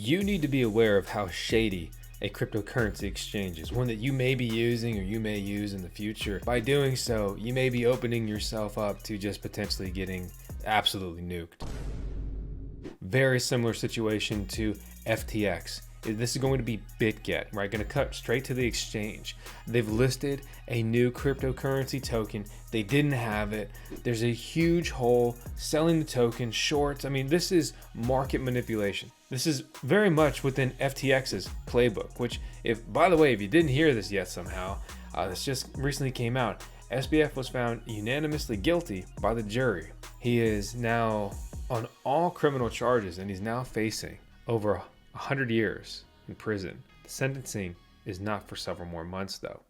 you need to be aware of how shady a cryptocurrency exchange is, one that you may be using or you may use in the future. By doing so, you may be opening yourself up to just potentially getting absolutely nuked. Very similar situation to FTX. This is going to be Bitget, right? Going to cut straight to the exchange. They've listed a new cryptocurrency token. They didn't have it. There's a huge hole, selling the token, shorts. I mean, this is market manipulation. This is very much within FTX's playbook, which, if, by the way, if you didn't hear this yet somehow, this just recently came out. SBF was found unanimously guilty by the jury. He is now on all criminal charges, and he's now facing over 100 years in prison. The sentencing is not for several more months, though.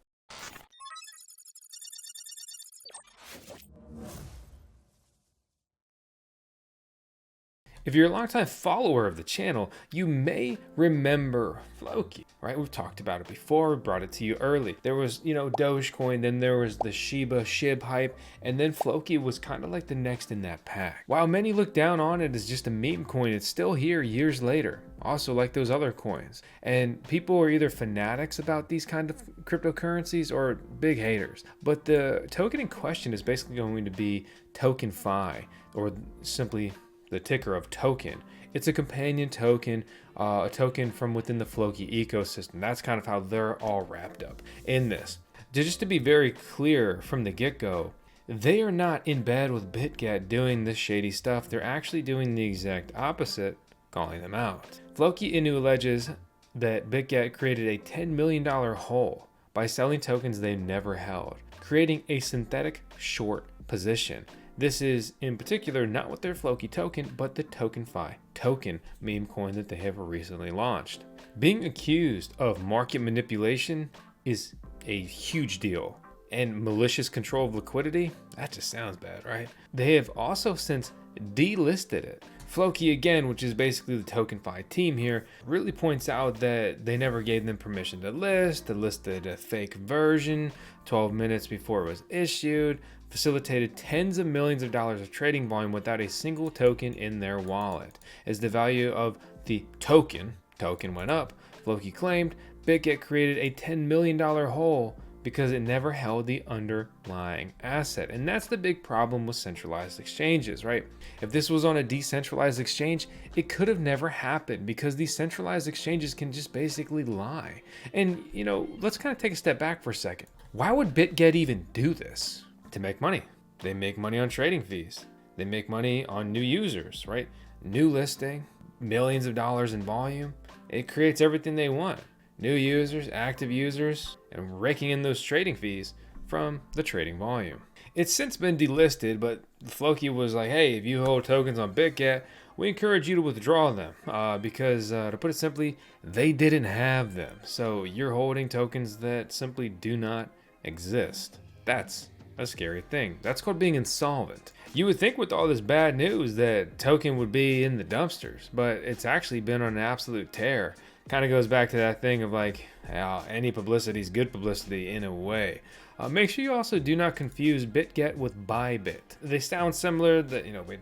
If you're a longtime follower of the channel, you may remember Floki, right? We've talked about it before, we brought it to you early. There was, Dogecoin, then there was the SHIB hype, and then Floki was kind of like the next in that pack. While many look down on it as just a meme coin, it's still here years later, also like those other coins. And people are either fanatics about these kind of cryptocurrencies or big haters. But the token in question is basically going to be TokenFi, or simply the ticker of Token. It's a companion token, a token from within the Floki ecosystem. That's kind of how they're all wrapped up in this. Just to be very clear from the get-go, they are not in bed with Bitget doing this shady stuff. They're actually doing the exact opposite, calling them out. Floki Inu alleges that Bitget created a $10 million hole by selling tokens they never held, creating a synthetic short position. This is in particular not with their Floki token, but the TokenFi token meme coin that they have recently launched. Being accused of market manipulation is a huge deal, and malicious control of liquidity, that just sounds bad, right? They have also since delisted it. Floki, again, which is basically the TokenFi team here, really points out that they never gave them permission to list. They listed a fake version 12 minutes before it was issued, facilitated tens of millions of dollars of trading volume without a single token in their wallet. As the value of the token went up, Floki claimed Bitget created a $10 million hole because it never held the underlying asset. And that's the big problem with centralized exchanges, right? If this was on a decentralized exchange, it could have never happened because these centralized exchanges can just basically lie. And, let's kind of take a step back for a second. Why would Bitget even do this? To make money. They make money on trading fees. They make money on new users, right? New listing, millions of dollars in volume. It creates everything they want. New users, active users, and raking in those trading fees from the trading volume. It's since been delisted, but Floki was like, hey, if you hold tokens on Bitget, we encourage you to withdraw them because to put it simply, they didn't have them. So you're holding tokens that simply do not exist. That's a scary thing. That's called being insolvent. You would think with all this bad news that token would be in the dumpsters, but it's actually been on an absolute tear. Kind of goes back to that thing of like, any publicity is good publicity in a way. Make sure you also do not confuse Bitget with Bybit. They sound similar, with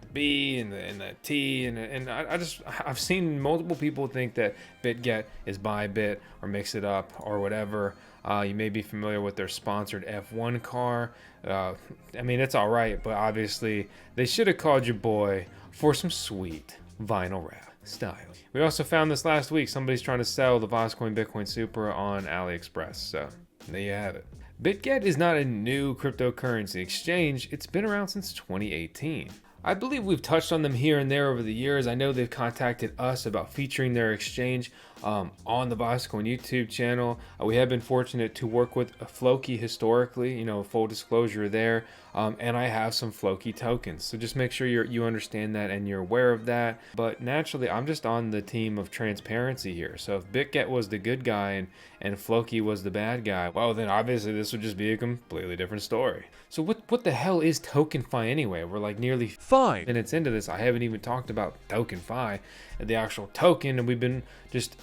the B and the T, and I've seen multiple people think that Bitget is Bybit or mix it up or whatever. You may be familiar with their sponsored F1 car. It's all right, but obviously they should have called your boy for some sweet vinyl wrap style. We also found this last week. Somebody's trying to sell the Voscoin Bitcoin Super on AliExpress. So there you have it. Bitget is not a new cryptocurrency exchange. It's been around since 2018. I believe we've touched on them here and there over the years. I know they've contacted us about featuring their exchange on the Voscoin YouTube channel. We have been fortunate to work with Floki historically, full disclosure there. And I have some Floki tokens. So just make sure you understand that and you're aware of that. But naturally, I'm just on the team of transparency here. So if Bitget was the good guy and Floki was the bad guy, well, then obviously this would just be a completely different story. So what the hell is TokenFi anyway? We're like nearly 5 minutes into this. I haven't even talked about TokenFi, the actual token, and we've been just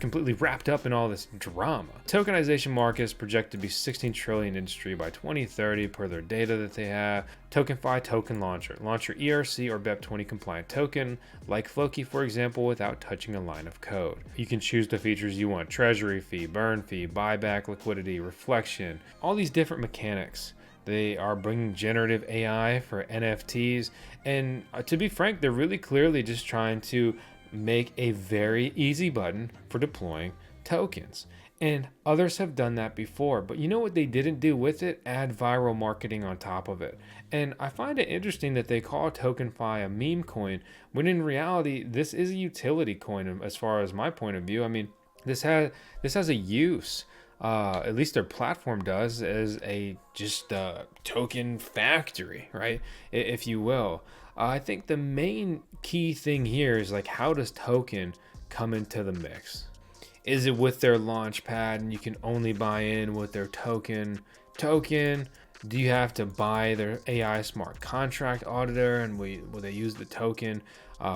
completely wrapped up in all this drama. Tokenization market is projected to be 16 trillion industry by 2030 per their data that they have. TokenFi token launcher. Launch your ERC or BEP20 compliant token, like Floki, for example, without touching a line of code. You can choose the features you want: treasury fee, burn fee, buyback liquidity, reflection, all these different mechanics. They are bringing generative AI for NFTs. And to be frank, they're really clearly just trying to make a very easy button for deploying tokens. And others have done that before, but you know what they didn't do with it? Add viral marketing on top of it. And I find it interesting that they call TokenFi a meme coin, when in reality, this is a utility coin as far as my point of view. I mean, this has a use. At least their platform does, as a token factory, right? If you will. I think the main key thing here is like, how does token come into the mix? Is it with their launch pad and you can only buy in with their token? Do you have to buy their AI smart contract auditor, and will they use the token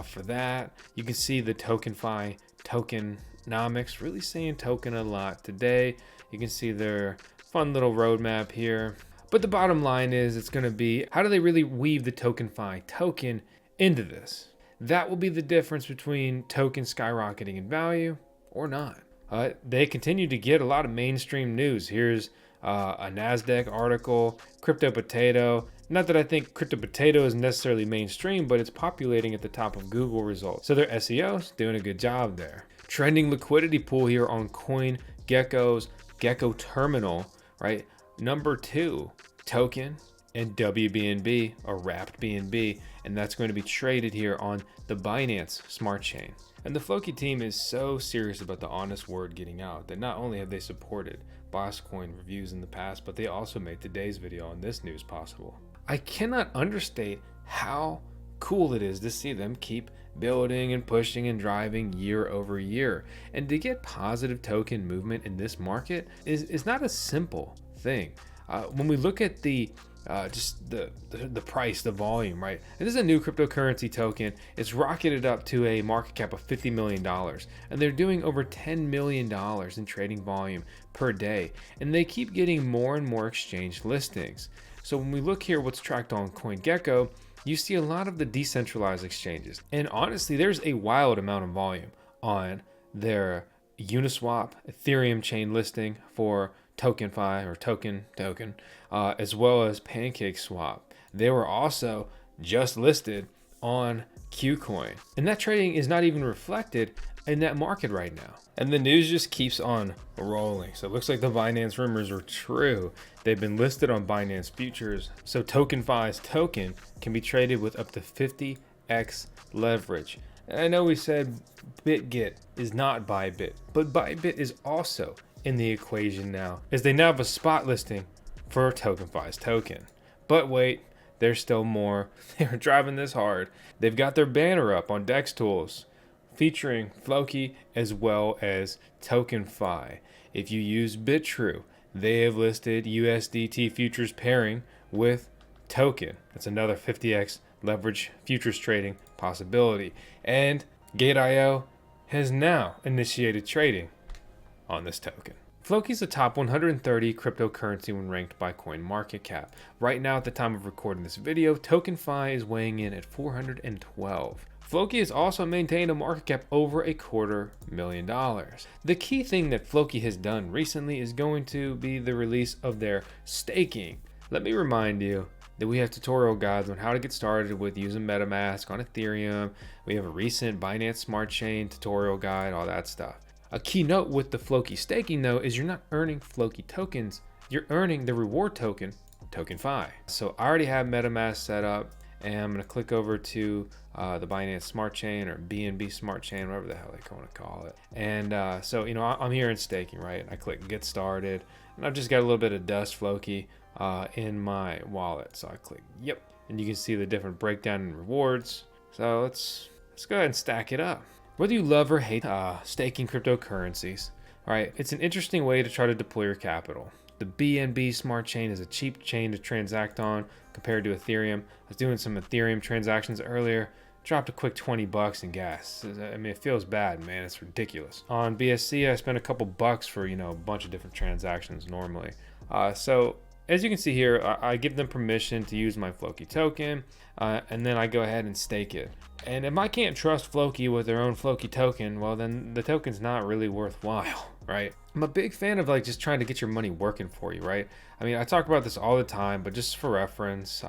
for that? You can see the TokenFi tokenomics, really saying token a lot today. You can see their fun little roadmap here. But the bottom line is, it's going to be, how do they really weave the TokenFi token into this? That will be the difference between token skyrocketing in value or not. They continue to get a lot of mainstream news. Here's a NASDAQ article, Crypto Potato. Not that I think Crypto Potato is necessarily mainstream, but it's populating at the top of Google results. So their SEO's doing a good job there. Trending liquidity pool here on CoinGecko's Gecko Terminal, right? Number 2, token and WBNB, or wrapped BNB, and that's going to be traded here on the Binance Smart Chain. And the Floki team is so serious about the honest word getting out that not only have they supported Coin reviews in the past, but they also made today's video on this news possible. I cannot understate how cool it is to see them keep building and pushing and driving year over year. And to get positive token movement in this market is not a simple thing. When we look at the price, the volume, right? And this is a new cryptocurrency token. It's rocketed up to a market cap of $50 million, and they're doing over $10 million in trading volume per day. And they keep getting more and more exchange listings. So when we look here, what's tracked on CoinGecko, you see a lot of the decentralized exchanges. And honestly, there's a wild amount of volume on their Uniswap Ethereum chain listing for TokenFi or token, as well as Pankakeswap. They were also just listed on Kucoin. And that trading is not even reflected in that market right now. And the news just keeps on rolling. So it looks like the Binance rumors are true. They've been listed on Binance Futures. So TokenFi's token can be traded with up to 50x leverage. And I know we said Bitget is not Bybit, but Bybit is also in the equation now, as they now have a spot listing for TokenFi's token. But wait, there's still more. They're driving this hard. They've got their banner up on Dex Tools, featuring Floki as well as TokenFi. If you use BitTrue, they have listed USDT futures pairing with token. That's another 50x leverage futures trading possibility. And Gate.io has now initiated trading on this token. Floki is the top 130 cryptocurrency when ranked by Marketcap. Right now, at the time of recording this video, TokenFi is weighing in at 412. Floki has also maintained a market cap over $250,000. The key thing that Floki has done recently is going to be the release of their staking. Let me remind you that we have tutorial guides on how to get started with using MetaMask on Ethereum. We have a recent Binance Smart Chain tutorial guide, all that stuff. A key note with the Floki staking though is you're not earning Floki tokens, you're earning the reward token, TokenFi. So I already have MetaMask set up, and I'm gonna click over to the Binance Smart Chain or BNB Smart Chain, whatever the hell they want to call it. And so, you know, I'm here in staking, right? I click get started, and I've just got a little bit of dust Floki in my wallet. So I click yep, and you can see the different breakdown and rewards. So let's go ahead and stack it up. Whether you love or hate staking cryptocurrencies, right? It's an interesting way to try to deploy your capital. The BNB Smart Chain is a cheap chain to transact on compared to Ethereum. I was doing some Ethereum transactions earlier, dropped a quick 20 bucks in gas. I mean, it feels bad, man. It's ridiculous. On BSC, I spent a couple bucks for, you know, a bunch of different transactions normally. So as you can see here, I give them permission to use my Floki token, and then I go ahead and stake it. And if I can't trust Floki with their own Floki token, well, then the token's not really worthwhile, right? I'm a big fan of like just trying to get your money working for you, right? I mean, I talk about this all the time, but just for reference,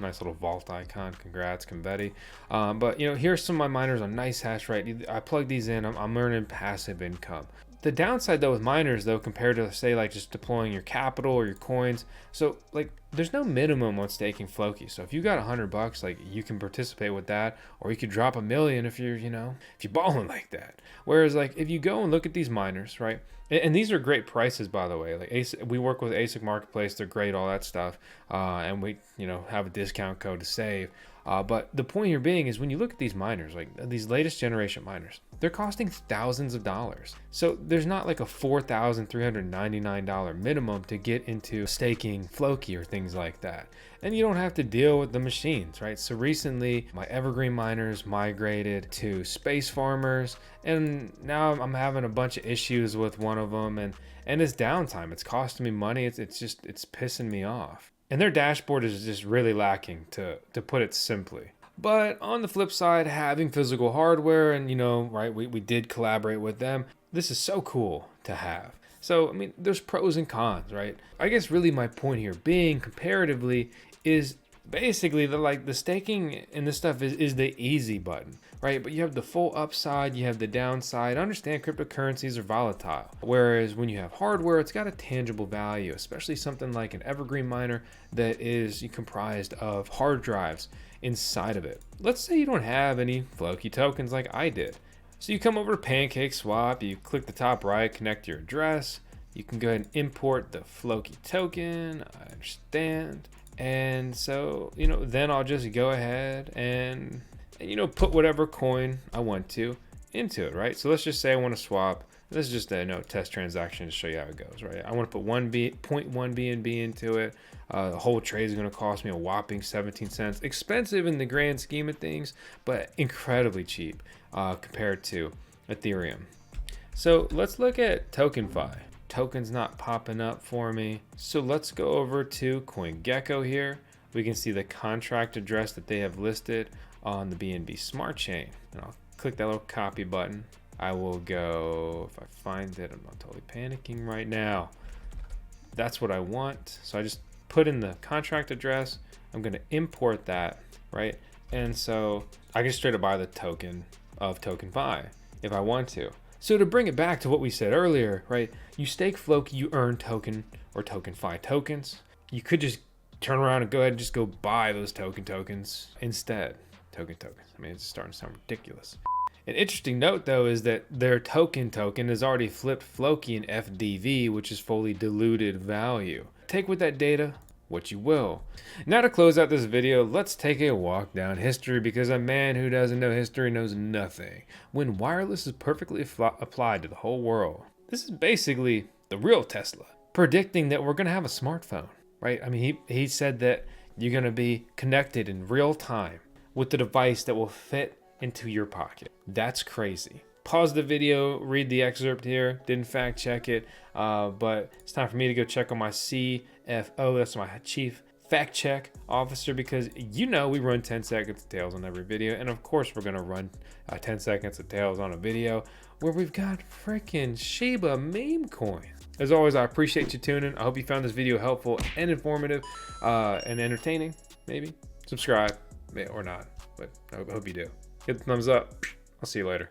nice little vault icon, congrats, confetti. But you know, here's some of my miners on nice hash rate. I plug these in, I'm earning passive income. The downside though with miners though, compared to say like just deploying your capital or your coins, so like there's no minimum on staking Floki. So if you got $100, like you can participate with that, or you could drop $1 million if you're, you know, if you're balling like that. Whereas like if you go and look at these miners, right? And these are great prices, by the way. Like we work with ASIC Marketplace, they're great, all that stuff. And we, you know, have a discount code to save. But the point here being is when you look at these miners, like these latest generation miners, they're costing thousands of dollars. So there's not like a $4,399 minimum to get into staking Floki or things like that. And you don't have to deal with the machines, right? So recently my evergreen miners migrated to space farmers, and now I'm having a bunch of issues with one of them, and it's downtime. It's costing me money. It's pissing me off. And their dashboard is just really lacking, to put it simply. But on the flip side, having physical hardware, and you know, right, we did collaborate with them. This is so cool to have. So, I mean, there's pros and cons, right? I guess really my point here being comparatively is basically the staking and this stuff is the easy button, right? But you have the full upside, you have the downside. Understand cryptocurrencies are volatile. Whereas when you have hardware, it's got a tangible value, especially something like an evergreen miner that is comprised of hard drives inside of it. Let's say you don't have any Floki tokens like I did. So you come over to Pankakeswap, you click the top right, connect your address. You can go ahead and import the Floki token, I understand. And so, you know, then I'll just go ahead and you know, put whatever coin I want to into it, right? So let's just say I want to swap. This is just a test transaction to show you how it goes, right? I want to put 0.1 BNB into it. The whole trade is going to cost me a whopping 17 cents. Expensive in the grand scheme of things, but incredibly cheap compared to Ethereum. So let's look at TokenFi. Token's not popping up for me. So let's go over to CoinGecko here. We can see the contract address that they have listed on the BNB Smart Chain. And I'll click that little copy button. I will go, if I find it, I'm not totally panicking right now. That's what I want. So I just put in the contract address. I'm going to import that, right? And so I can straight up buy the token of TokenFi if I want to. So to bring it back to what we said earlier, right? You stake Floki, you earn token or TokenFi tokens. You could just turn around and go ahead and just go buy those tokens instead. Token tokens. I mean, it's starting to sound ridiculous. An interesting note though is that their token has already flipped Floki in FDV, which is fully diluted value. Take with that data what you will. Now to close out this video, let's take a walk down history, because a man who doesn't know history knows nothing. When wireless is perfectly applied to the whole world, this is basically the real Tesla, predicting that we're going to have a smartphone, right? I mean, he said that you're going to be connected in real time with the device that will fit into your pocket. That's crazy. Pause the video, read the excerpt here. Didn't fact check it, but it's time for me to go check on my CFO. That's my chief fact check officer, because you know we run 10 seconds of tails on every video, and of course we're gonna run 10 seconds of tails on a video where we've got freaking Shiba meme coin. As always, I appreciate you tuning. I hope you found this video helpful and informative and entertaining. Maybe subscribe or not, but I hope you do. Hit the thumbs up. I'll see you later.